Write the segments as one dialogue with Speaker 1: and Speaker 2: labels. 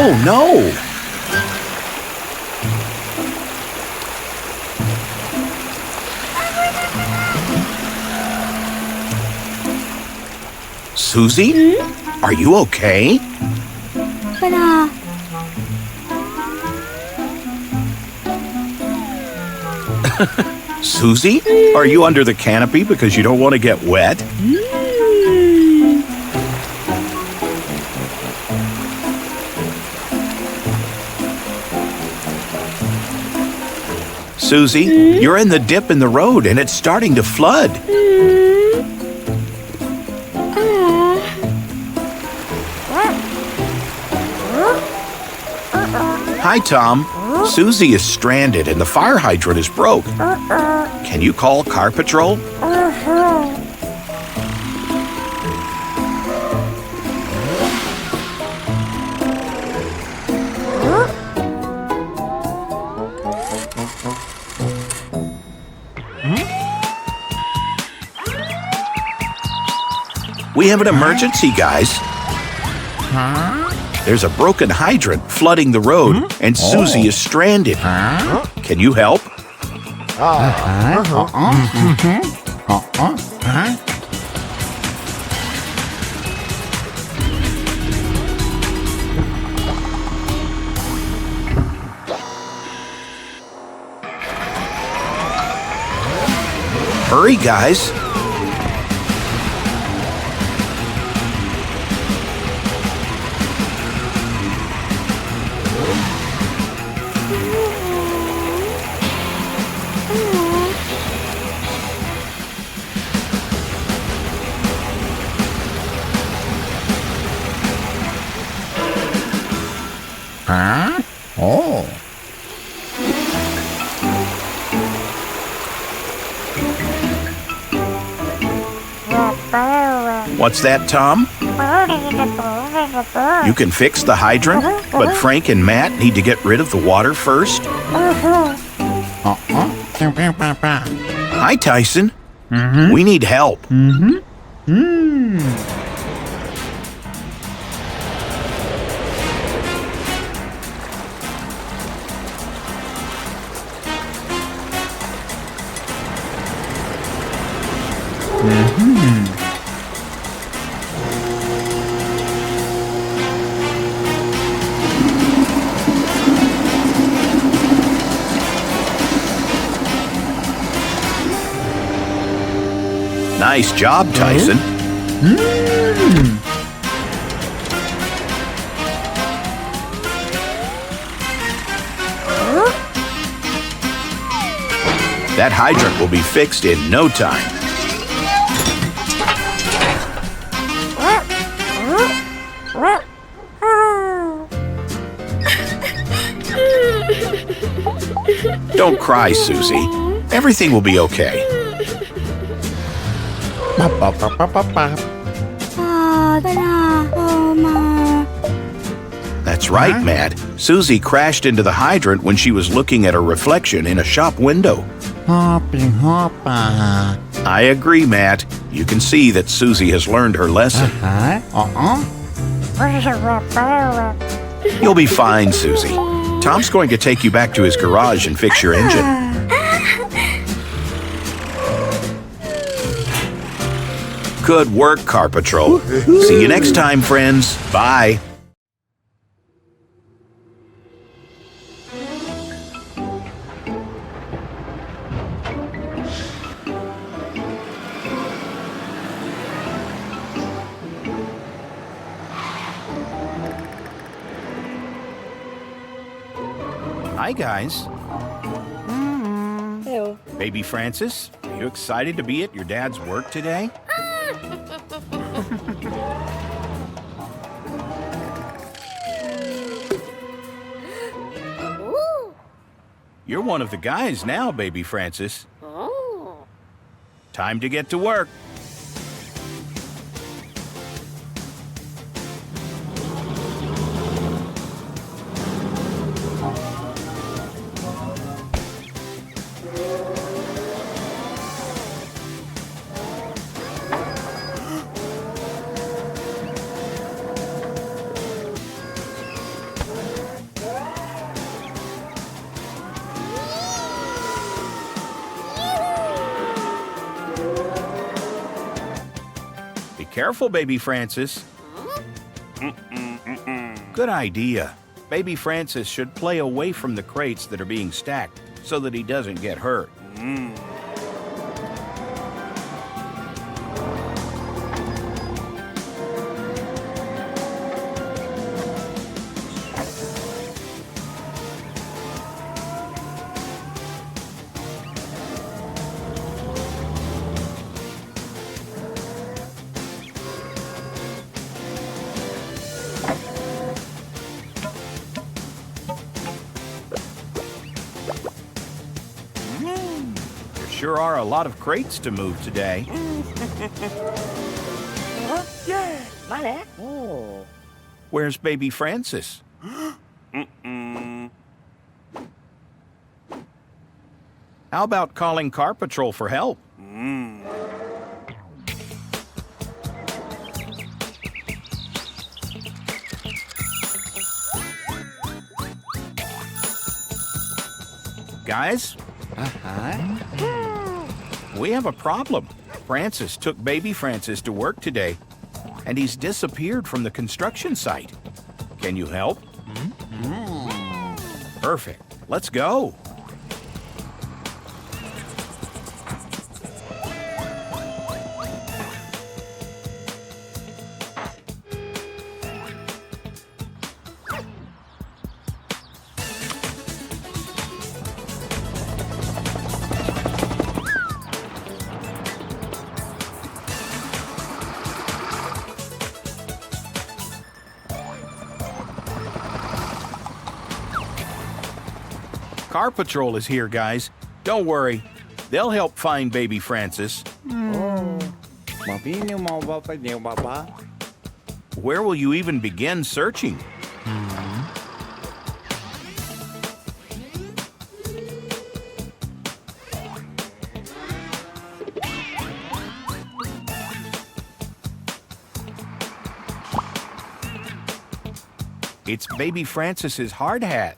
Speaker 1: Oh, no! Suzy? Are you okay?
Speaker 2: But,
Speaker 1: Suzy? Are you under the canopy because you don't want to get wet? Suzy, you're in the dip in the road and it's starting to flood. Hi, Tom. Suzy is stranded and the fire hydrant is broke. Can you call Car Patrol? We have an emergency, guys. There's a broken hydrant flooding the road, and Suzy is stranded. Can you help? Hurry, guys.
Speaker 3: Oh.
Speaker 1: What's that, Tom? You can fix the hydrant, but Frank and Matt need to get rid of the water first. Hi, Tyson. We need help. Nice job, Tyson. That hydrant will be fixed in no time. Don't cry, Suzy. Everything will be okay. That's right, Matt. Suzy crashed into the hydrant when she was looking at her reflection in a shop window. I agree, Matt. You can see that Suzy has learned her lesson. You'll be fine, Suzy. Tom's going to take you back to his garage and fix your engine. Good work, Car Patrol. See you next time, friends. Bye. Hi, guys.
Speaker 2: Ew.
Speaker 1: Baby Francis, are you excited to be at your dad's work today? You're one of the guys now, Baby Francis. Time to get to work. Careful, baby Francis. Good idea. Baby Francis should play away from the crates that are being stacked so that he doesn't get hurt. Sure are a lot of crates to move today. Where's baby Francis? How about calling Car Patrol for help? Guys? We have a problem. Francis took baby Francis to work today, and he's disappeared from the construction site. Can you help? Perfect. Let's go. Car Patrol is here, guys. Don't worry. They'll help find baby Francis. Where will you even begin searching? It's baby Francis's hard hat.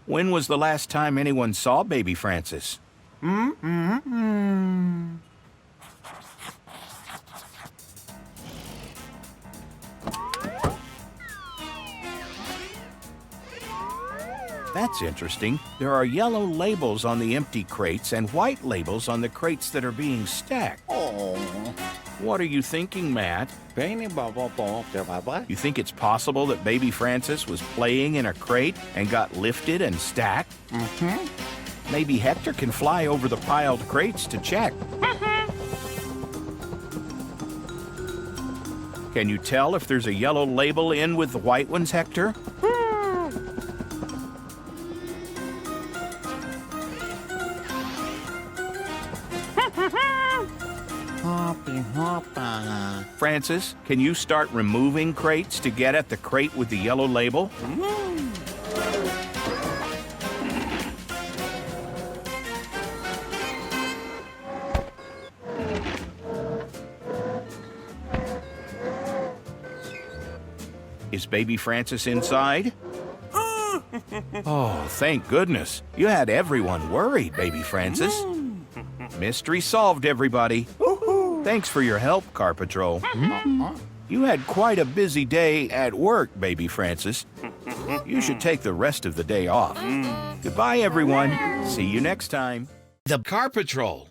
Speaker 1: When was the last time anyone saw baby Francis? That's interesting. There are yellow labels on the empty crates and white labels on the crates that are being stacked. What are you thinking, Matt? You think it's possible that baby Francis was playing in a crate and got lifted and stacked? Maybe Hector can fly over the piled crates to check. Can you tell if there's a yellow label in with the white ones, Hector? Francis, can you start removing crates to get at the crate with the yellow label? Is baby Francis inside? Oh, thank goodness. You had everyone worried, baby Francis. Mystery solved, everybody. Thanks for your help, Car Patrol. You had quite a busy day at work, baby Francis. You should take the rest of the day off. Goodbye, everyone. See you next time. The Car Patrol.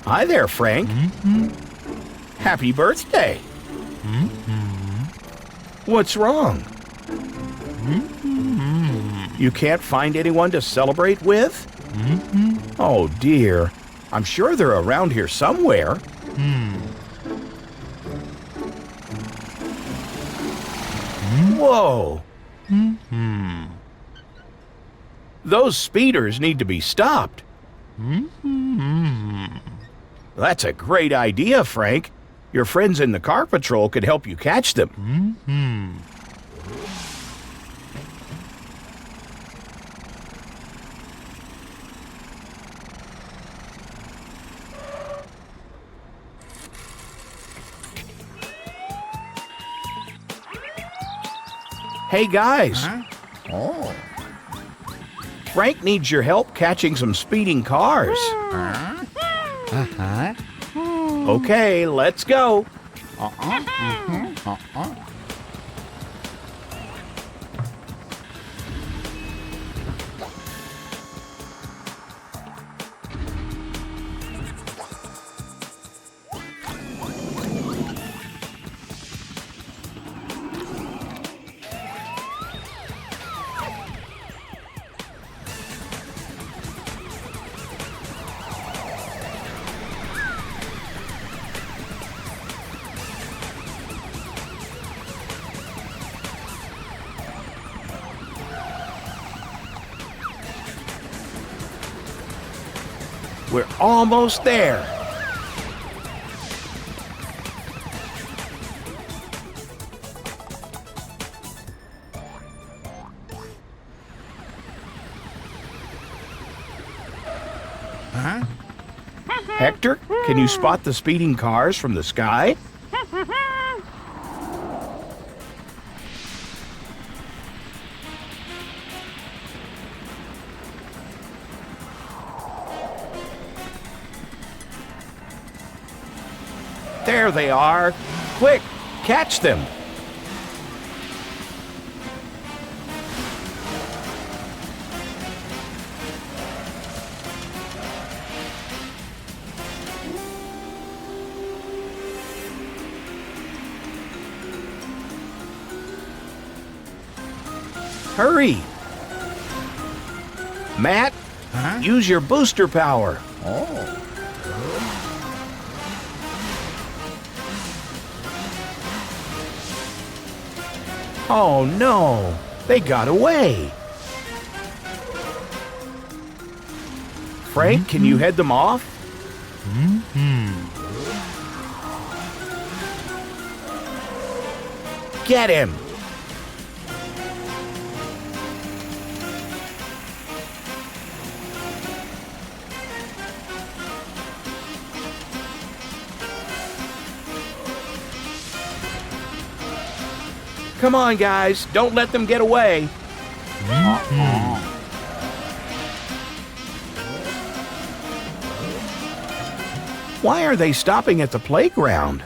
Speaker 1: Hi there, Frank. Happy birthday. What's wrong? You can't find anyone to celebrate with? Oh, dear. I'm sure they're around here somewhere. Whoa. Those speeders need to be stopped. That's a great idea, Frank. Your friends in the Car Patrol could help you catch them. Hey, guys.
Speaker 3: Oh.
Speaker 1: Frank needs your help catching some speeding cars.
Speaker 3: Uh-huh.
Speaker 1: Okay, let's go. We're almost there.
Speaker 3: Huh?
Speaker 1: Hector, can you spot the speeding cars from the sky? There they are. Quick, catch them. Hurry. Matt,
Speaker 3: Huh?
Speaker 1: use your booster power.
Speaker 3: Oh.
Speaker 1: Oh no, they got away. Frank, can you head them off? Get him. Come on, guys. Don't let them get away. Why are they stopping at the playground?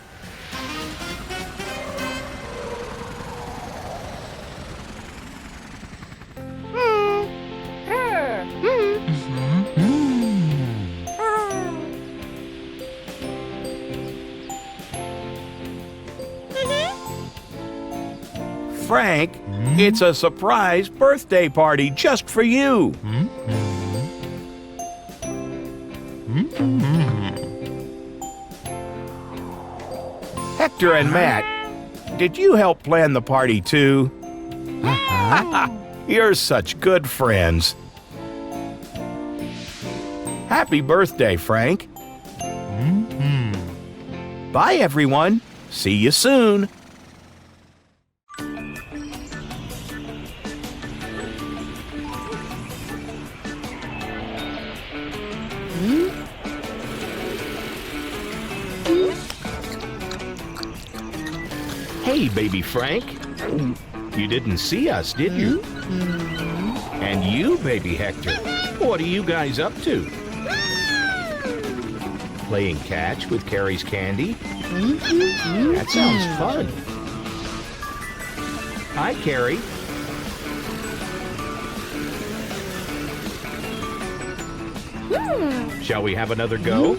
Speaker 1: Frank, it's a surprise birthday party just for you. Hector and Matt, did you help plan the party too? You're such good friends. Happy birthday, Frank. Bye, everyone. See you soon. Hey, baby Frank. You didn't see us, did you? And you, baby Hector, what are you guys up to? Playing catch with Carrie's candy? That sounds fun. Hi, Carrie. Shall we have another go?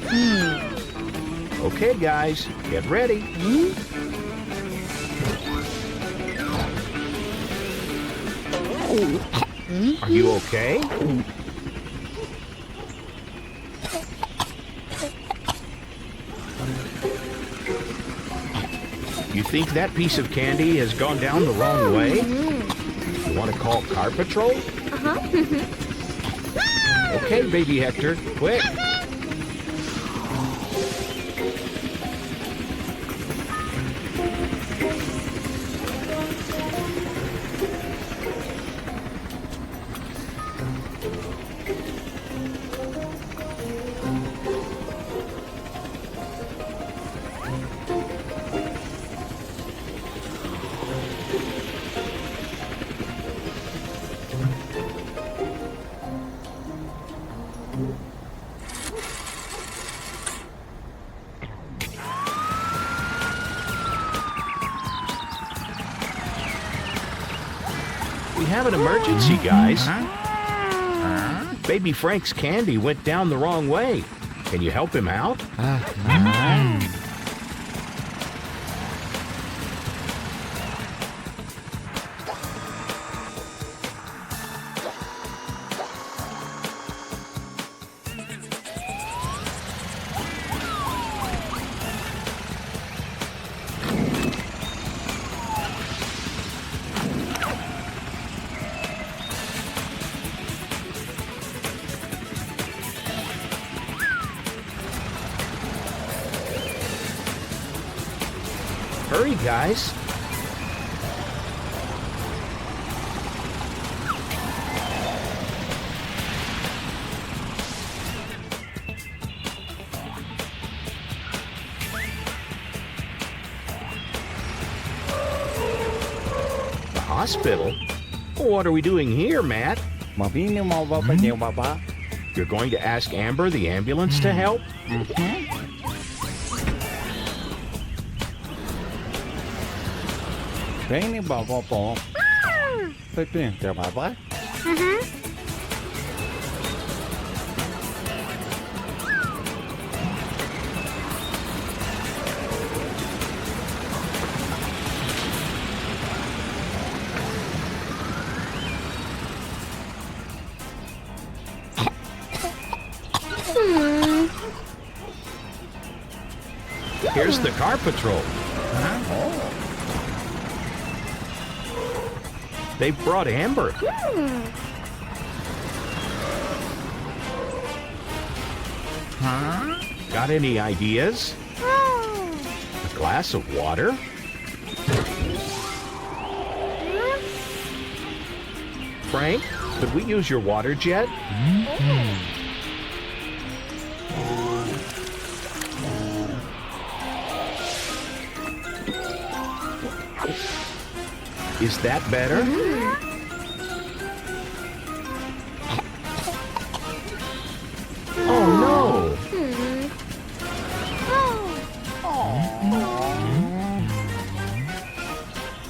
Speaker 1: Okay, guys, get ready. Are you okay? You think that piece of candy has gone down the wrong way? You want to call Car Patrol? Okay, baby Hector, quick. We have an emergency, guys. Baby Frank's candy went down the wrong way. Can you help him out? Hurry, guys. The hospital? What are we doing here, Matt? You're going to ask Amber, the ambulance, to help? Here's the car patrol. They brought Amber. Got any ideas? A glass of water? Frank, could we use your water jet? Is that better? Oh no!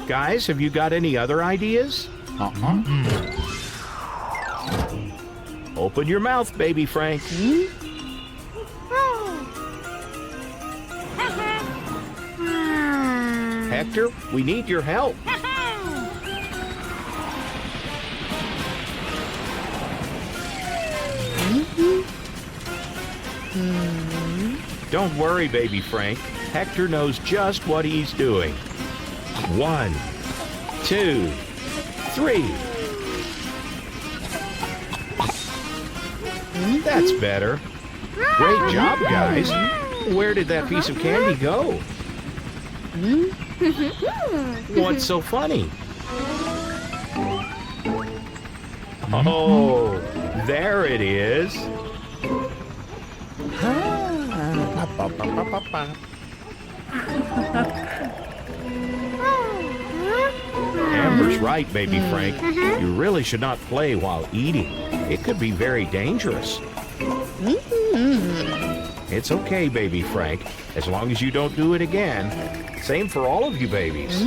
Speaker 1: Guys, have you got any other ideas? Open your mouth, baby Frank. Hector, we need your help. Don't worry, baby Frank. Hector knows just what he's doing. 1, 2, 3. That's better. Great job, guys. Where did that piece of candy go? What's so funny? Oh, there it is. Amber's right, baby Frank. You really should not play while eating. It could be very dangerous. It's okay, baby Frank, as long as you don't do it again. Same for all of you babies.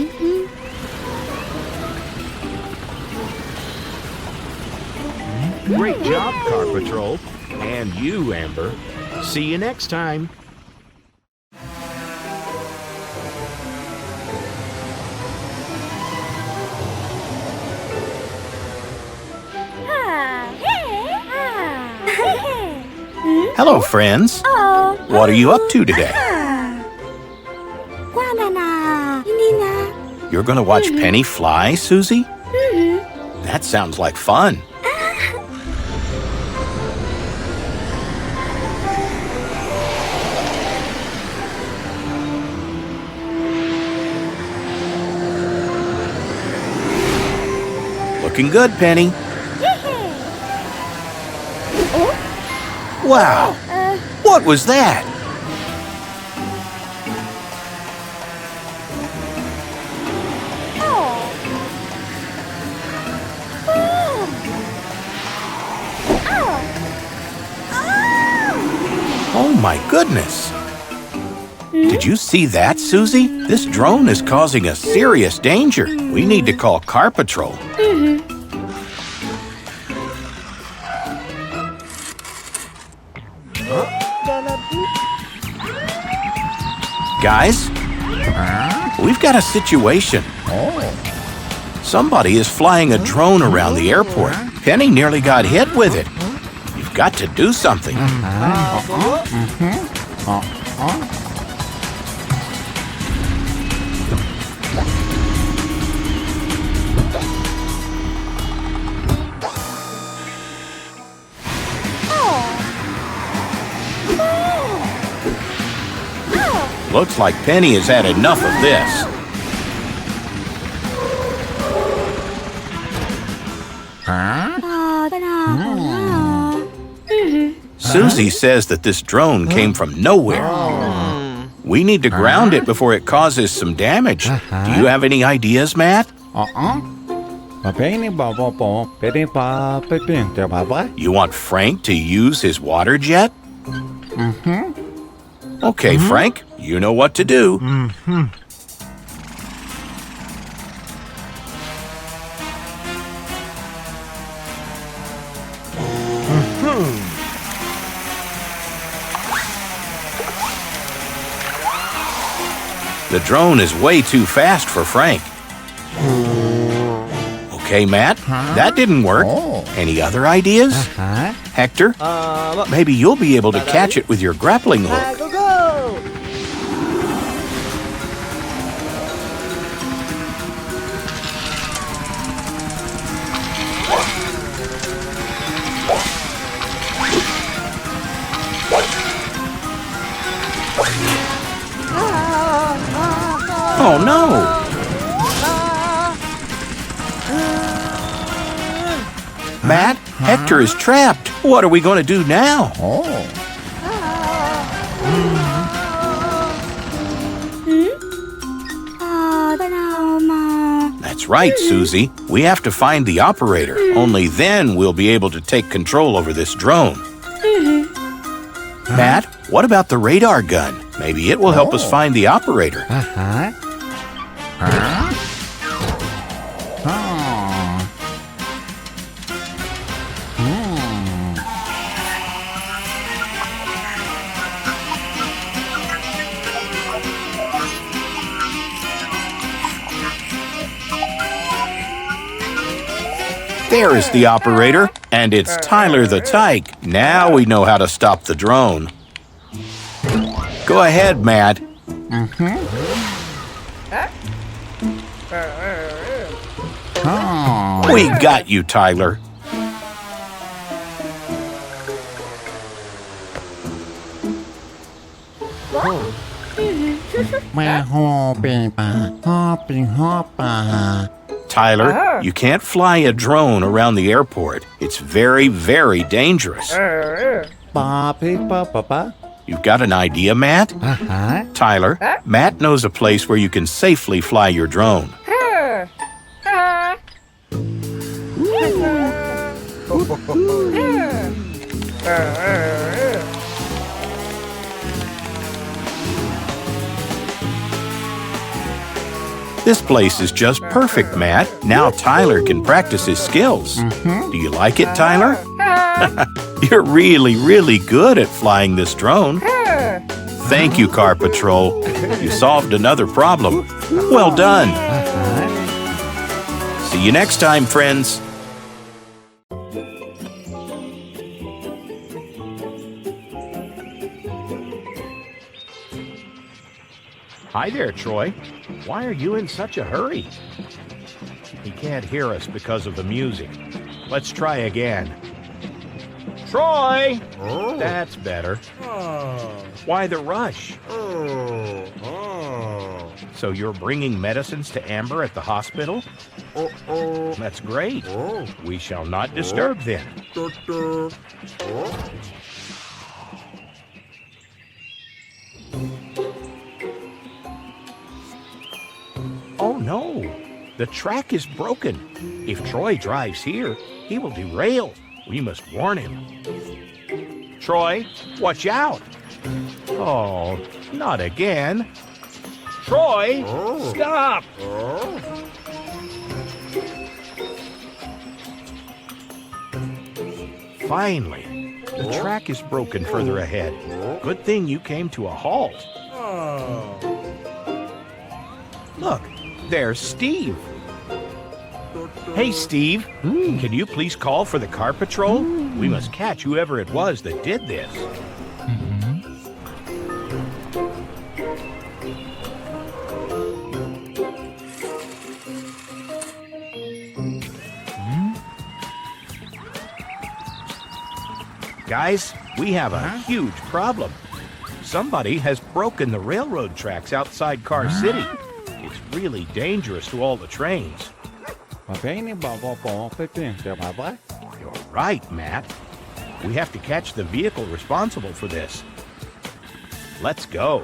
Speaker 1: Great job, Car Patrol. And you, Amber. See you next time. Hello, friends. What are you up to today? You're going to watch Penny fly, Suzy? That sounds like fun. Looking good, Penny. Wow! What was that? Oh my goodness! Did you see that, Suzy, this drone is causing us serious danger. We need to call Car Patrol. Guys, we've got a situation. Somebody is flying a drone around the airport. Penny nearly got hit with it. You've got to do something. Looks like Penny has had enough of this. Suzy says that this drone came from nowhere. We need to ground it before it causes some damage. Do you have any ideas, Matt? You want Frank to use his water jet? Okay, Frank, you know what to do. The drone is way too fast for Frank. Okay, Matt, that didn't work. Any other ideas? Hector, maybe you'll be able to catch it with your grappling hook.
Speaker 2: Go, go!
Speaker 1: Oh, no! Matt, Hector is trapped. What are we going to do now? That's right, Suzy. We have to find the operator. Only then we'll be able to take control over this drone. Matt, what about the radar gun? Maybe it will help us find the operator. There is the operator, and it's Tyler the Tyke. Now we know how to stop the drone. Go ahead, Matt. We got you, Tyler. Tyler, you can't fly a drone around the airport. It's very, very dangerous. You've got an idea, Matt? Tyler, Matt knows a place where you can safely fly your drone. This place is just perfect, Matt. Now Tyler can practice his skills. Do you like it, Tyler? You're really, really good at flying this drone. Thank you, Car Patrol. You solved another problem. Well done. See you next time, friends. Hi there, Troy. Why are you in such a hurry? He can't hear us because of the music. Let's try again. Troy! That's better. Why the rush? So you're bringing medicines to Amber at the hospital? That's great. We shall not disturb then. Oh no, the track is broken. If Troy drives here, he will derail. We must warn him. Troy, watch out. Oh, not again. Troy, stop! Finally, the track is broken further ahead. Good thing you came to a halt. Look, there's Steve. Hey, Steve, can you please call for the car patrol? We must catch whoever it was that did this. Guys, we have a huge problem. Somebody has broken the railroad tracks outside Car City. It's really dangerous to all the trains. You're right, Matt. We have to catch the vehicle responsible for this. Let's go.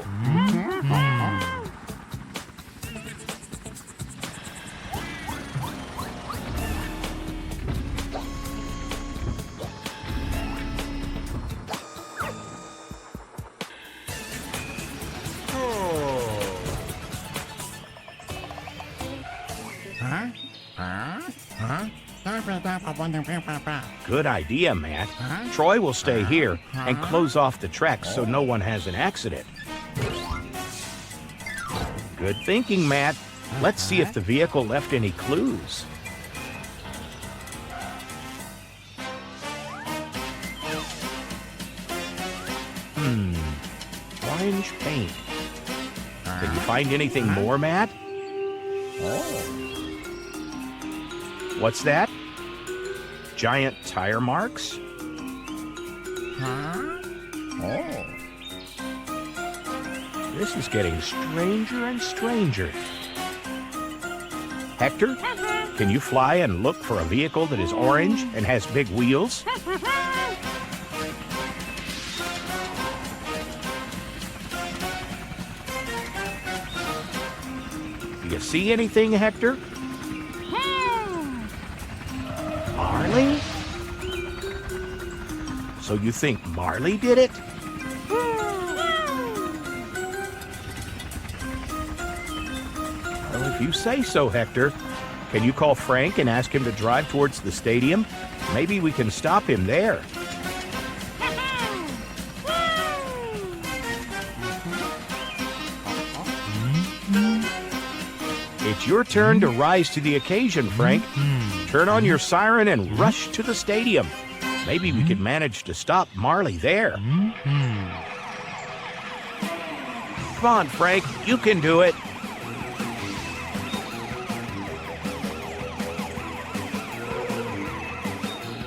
Speaker 1: Good idea, Matt. Troy will stay here and close off the tracks so no one has an accident. Good thinking, Matt. Let's see if the vehicle left any clues. Orange paint. Did you find anything more, Matt? What's that? Giant tire marks? This is getting stranger and stranger. Hector, can you fly and look for a vehicle that is orange and has big wheels? Do you see anything, Hector? Marley? So you think Marley did it? Well, if you say so, Hector. Can you call Frank and ask him to drive towards the stadium? Maybe we can stop him there. It's your turn to rise to the occasion, Frank. Turn on your siren and rush to the stadium. Maybe we can manage to stop Marley there. Come on, Frank, you can do it.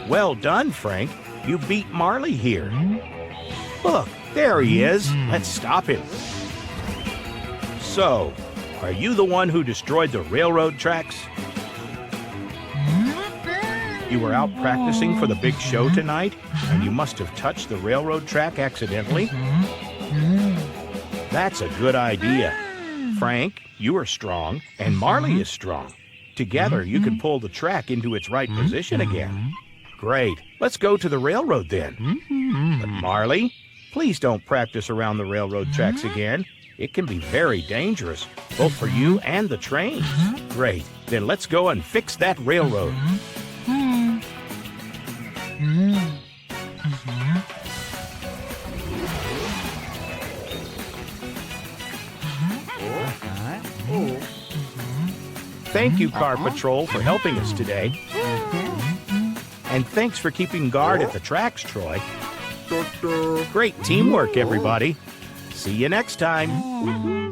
Speaker 1: Well done, Frank. You beat Marley here. Look, there he is. Let's stop him. So, are you the one who destroyed the railroad tracks? You were out practicing for the big show tonight, and you must have touched the railroad track accidentally? That's a good idea. Frank, you are strong, and Marley is strong. Together, you can pull the track into its right position again. Great. Let's go to the railroad then. But Marley, please don't practice around the railroad tracks again. It can be very dangerous, both for you and the trains. Great. Then let's go and fix that railroad. Thank you, Car Patrol, for helping us today. And thanks for keeping guard at the tracks, Troy. Great teamwork, everybody. See you next time.